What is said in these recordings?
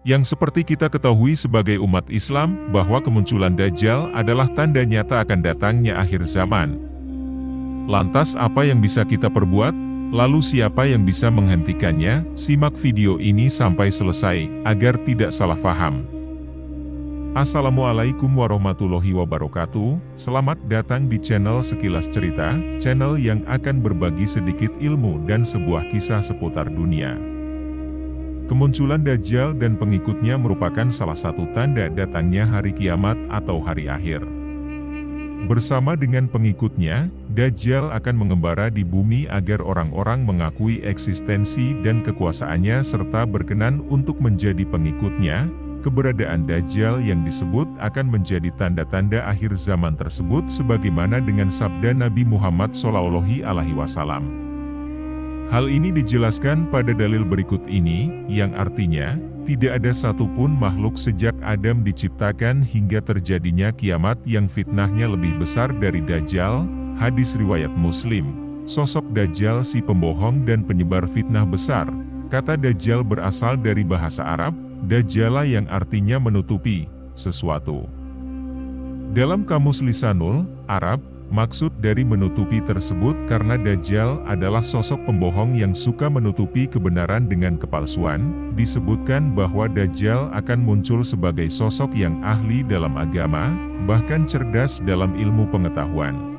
Yang seperti kita ketahui sebagai umat Islam, bahwa kemunculan Dajjal adalah tanda nyata akan datangnya akhir zaman. Lantas apa yang bisa kita perbuat? Lalu siapa yang bisa menghentikannya? Simak video ini sampai selesai, agar tidak salah paham. Assalamualaikum warahmatullahi wabarakatuh, selamat datang di channel Sekilas Cerita, channel yang akan berbagi sedikit ilmu dan sebuah kisah seputar dunia. Kemunculan Dajjal dan pengikutnya merupakan salah satu tanda datangnya hari kiamat atau hari akhir. Bersama dengan pengikutnya, Dajjal akan mengembara di bumi agar orang-orang mengakui eksistensi dan kekuasaannya serta berkenan untuk menjadi pengikutnya. Keberadaan Dajjal yang disebut akan menjadi tanda-tanda akhir zaman tersebut sebagaimana dengan sabda Nabi Muhammad SAW. Hal ini dijelaskan pada dalil berikut ini, yang artinya, tidak ada satupun makhluk sejak Adam diciptakan hingga terjadinya kiamat yang fitnahnya lebih besar dari Dajjal. Hadis riwayat Muslim. Sosok Dajjal si pembohong dan penyebar fitnah besar. Kata Dajjal berasal dari bahasa Arab, Dajjala yang artinya menutupi sesuatu. Dalam kamus Lisanul Arab, maksud dari menutupi tersebut karena Dajjal adalah sosok pembohong yang suka menutupi kebenaran dengan kepalsuan. Disebutkan bahwa Dajjal akan muncul sebagai sosok yang ahli dalam agama, bahkan cerdas dalam ilmu pengetahuan.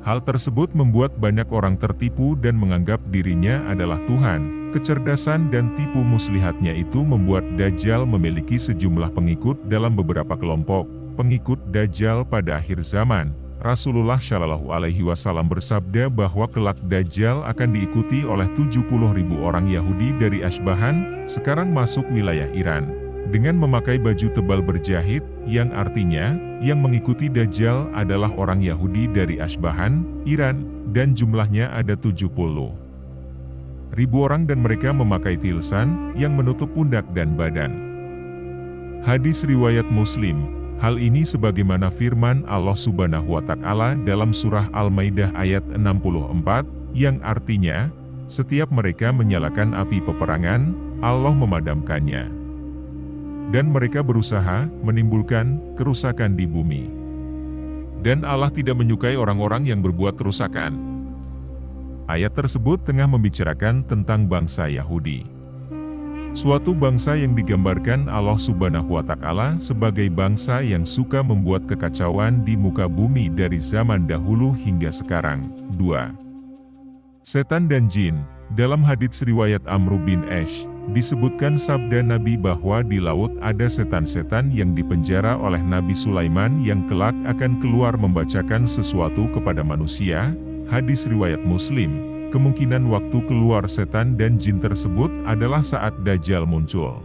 Hal tersebut membuat banyak orang tertipu dan menganggap dirinya adalah Tuhan. Kecerdasan dan tipu muslihatnya itu membuat Dajjal memiliki sejumlah pengikut dalam beberapa kelompok. Pengikut Dajjal pada akhir zaman. Rasulullah Shallallahu Alaihi Wasallam bersabda bahwa kelak Dajjal akan diikuti oleh 70.000 orang Yahudi dari Asbahan, sekarang masuk wilayah Iran, dengan memakai baju tebal berjahit, yang artinya, yang mengikuti Dajjal adalah orang Yahudi dari Asbahan, Iran, dan jumlahnya ada 70.000 orang dan mereka memakai tilsan, yang menutup pundak dan badan. Hadis riwayat Muslim. Hal ini sebagaimana firman Allah Subhanahu wa Ta'ala dalam surah Al-Maidah ayat 64, yang artinya, setiap mereka menyalakan api peperangan, Allah memadamkannya. Dan mereka berusaha menimbulkan kerusakan di bumi. Dan Allah tidak menyukai orang-orang yang berbuat kerusakan. Ayat tersebut tengah membicarakan tentang bangsa Yahudi. Suatu bangsa yang digambarkan Allah Subhanahu wa Ta'ala sebagai bangsa yang suka membuat kekacauan di muka bumi dari zaman dahulu hingga sekarang. 2. Setan dan jin. Dalam hadits riwayat Amr bin Ash, disebutkan sabda Nabi bahwa di laut ada setan-setan yang dipenjara oleh Nabi Sulaiman yang kelak akan keluar membacakan sesuatu kepada manusia. Hadis riwayat Muslim. Kemungkinan waktu keluar setan dan jin tersebut adalah saat Dajjal muncul.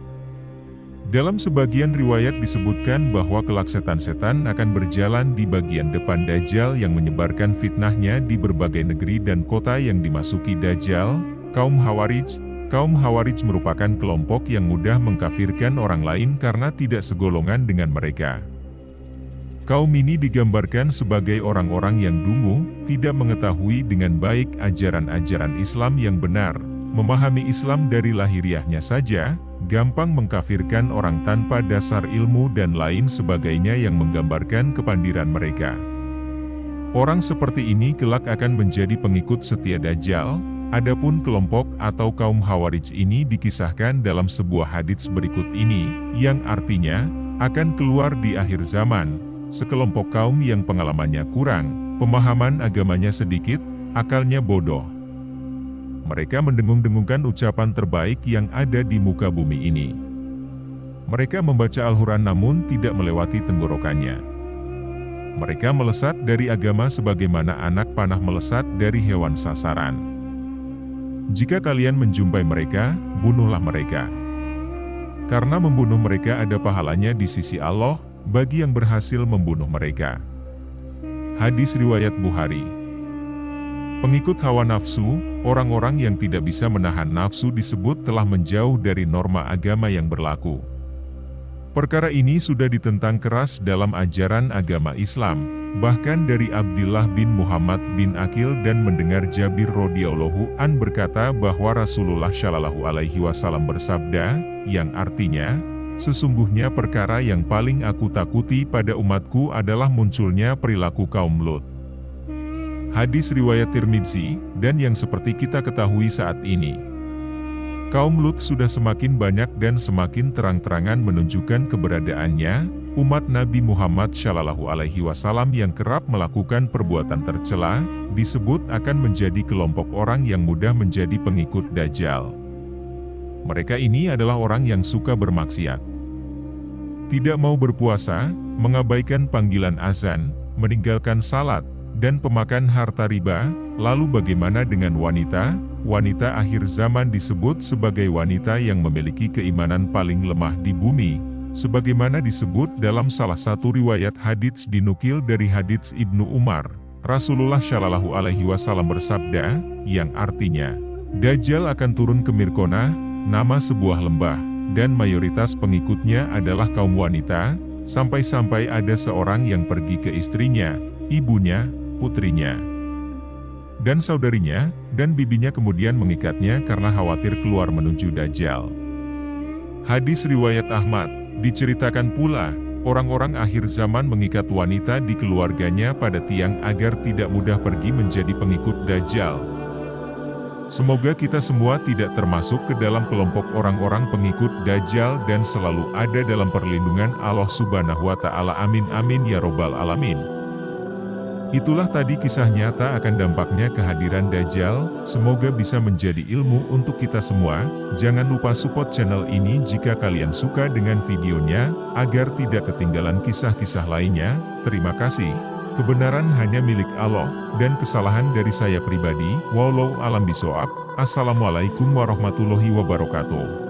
Dalam sebagian riwayat disebutkan bahwa kelak setan-setan akan berjalan di bagian depan Dajjal yang menyebarkan fitnahnya di berbagai negeri dan kota yang dimasuki Dajjal. Kaum Khawarij. Kaum Khawarij merupakan kelompok yang mudah mengkafirkan orang lain karena tidak segolongan dengan mereka. Kaum ini digambarkan sebagai orang-orang yang dungu, tidak mengetahui dengan baik ajaran-ajaran Islam yang benar, memahami Islam dari lahiriahnya saja, gampang mengkafirkan orang tanpa dasar ilmu dan lain sebagainya yang menggambarkan kepandiran mereka. Orang seperti ini kelak akan menjadi pengikut setia Dajjal. Adapun kelompok atau kaum Khawarij ini dikisahkan dalam sebuah hadits berikut ini, yang artinya, akan keluar di akhir zaman. Sekelompok kaum yang pengalamannya kurang, pemahaman agamanya sedikit, akalnya bodoh. Mereka mendengung-dengungkan ucapan terbaik yang ada di muka bumi ini. Mereka membaca Al-Quran namun tidak melewati tenggorokannya. Mereka melesat dari agama sebagaimana anak panah melesat dari hewan sasaran. Jika kalian menjumpai mereka, bunuhlah mereka. Karena membunuh mereka ada pahalanya di sisi Allah, bagi yang berhasil membunuh mereka. Hadis riwayat Bukhari. Pengikut hawa nafsu, orang-orang yang tidak bisa menahan nafsu disebut telah menjauh dari norma agama yang berlaku. Perkara ini sudah ditentang keras dalam ajaran agama Islam. Bahkan dari Abdillah bin Muhammad bin Aqil dan mendengar Jabir radhiyallahu an berkata bahwa Rasulullah shallallahu alaihi wasallam bersabda, yang artinya, sesungguhnya perkara yang paling aku takuti pada umatku adalah munculnya perilaku kaum Lut. Hadis riwayat Tirmidzi, dan yang seperti kita ketahui saat ini, kaum Lut sudah semakin banyak dan semakin terang-terangan menunjukkan keberadaannya. Umat Nabi Muhammad Shallallahu Alaihi Wasallam yang kerap melakukan perbuatan tercela, disebut akan menjadi kelompok orang yang mudah menjadi pengikut Dajjal. Mereka ini adalah orang yang suka bermaksiat, tidak mau berpuasa, mengabaikan panggilan azan, meninggalkan salat, dan pemakan harta riba. Lalu bagaimana dengan wanita? Wanita akhir zaman disebut sebagai wanita yang memiliki keimanan paling lemah di bumi. Sebagaimana disebut dalam salah satu riwayat hadits dinukil dari hadits Ibnu Umar, Rasulullah Shallallahu Alaihi Wasallam bersabda, yang artinya, Dajjal akan turun ke Mirkona, nama sebuah lembah, dan mayoritas pengikutnya adalah kaum wanita, sampai-sampai ada seorang yang pergi ke istrinya, ibunya, putrinya, dan saudarinya, dan bibinya kemudian mengikatnya karena khawatir keluar menuju Dajjal. Hadis riwayat Ahmad. Diceritakan pula, orang-orang akhir zaman mengikat wanita di keluarganya pada tiang agar tidak mudah pergi menjadi pengikut Dajjal. Semoga kita semua tidak termasuk ke dalam kelompok orang-orang pengikut Dajjal dan selalu ada dalam perlindungan Allah Subhanahu wa Ta'ala. Amin amin ya robbal alamin. Itulah tadi kisah nyata akan dampaknya kehadiran Dajjal, semoga bisa menjadi ilmu untuk kita semua. Jangan lupa support channel ini jika kalian suka dengan videonya, agar tidak ketinggalan kisah-kisah lainnya. Terima kasih. Kebenaran hanya milik Allah, dan kesalahan dari saya pribadi. Wallahu a'lam bishawab. Assalamualaikum warahmatullahi wabarakatuh.